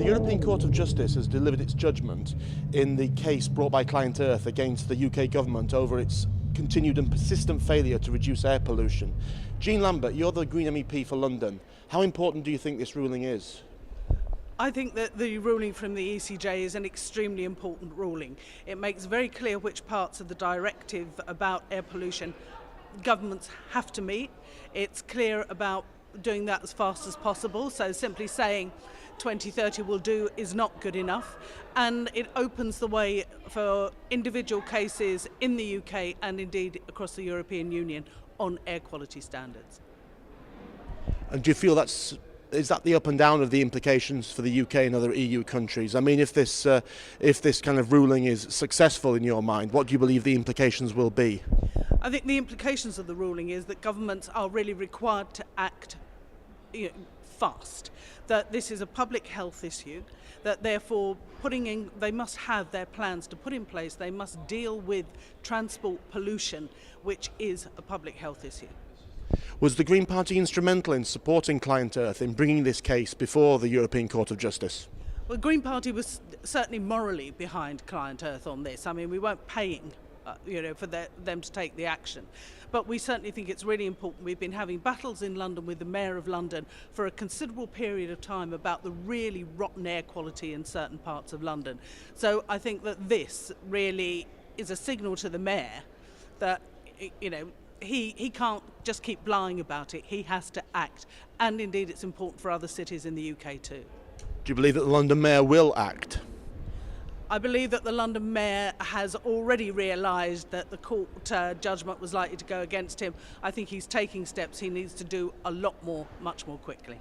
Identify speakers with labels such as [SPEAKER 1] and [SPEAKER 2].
[SPEAKER 1] European Court of Justice has delivered its judgment in the case brought by ClientEarth against the UK government over its continued and persistent failure to reduce air pollution. Jean Lambert, you're the Green MEP for London. How important do you think this ruling is?
[SPEAKER 2] I think that the ruling from the ECJ is an extremely important ruling. It makes very clear which parts of the directive about air pollution governments have to meet. It's clear about doing that as fast as possible, so simply saying 2030 will do is not good enough, and it opens the way for individual cases in the UK and indeed across the European Union on air quality standards.
[SPEAKER 1] And do you feel is that the up and down of the implications for the UK and other EU countries? I mean, if this kind of ruling is successful in your mind, what do you believe the implications will be?
[SPEAKER 2] I think the implications of the ruling is that governments are really required to act fast, that this is a public health issue, that therefore they must have their plans to put in place, they must deal with transport pollution, which is a public health issue.
[SPEAKER 1] Was the Green Party instrumental in supporting ClientEarth in bringing this case before the European Court of Justice?
[SPEAKER 2] Well, the Green Party was certainly morally behind ClientEarth on this. I mean, we weren't paying for them to take the action. But we certainly think it's really important. We've been having battles in London with the Mayor of London for a considerable period of time about the really rotten air quality in certain parts of London. So I think that this really is a signal to the Mayor that, he can't just keep lying about it. He has to act. And indeed, it's important for other cities in the UK too.
[SPEAKER 1] Do you believe that the London Mayor will act?
[SPEAKER 2] I believe that the London Mayor has already realised that the court judgment was likely to go against him. I think he's taking steps he needs to do a lot more, much more quickly.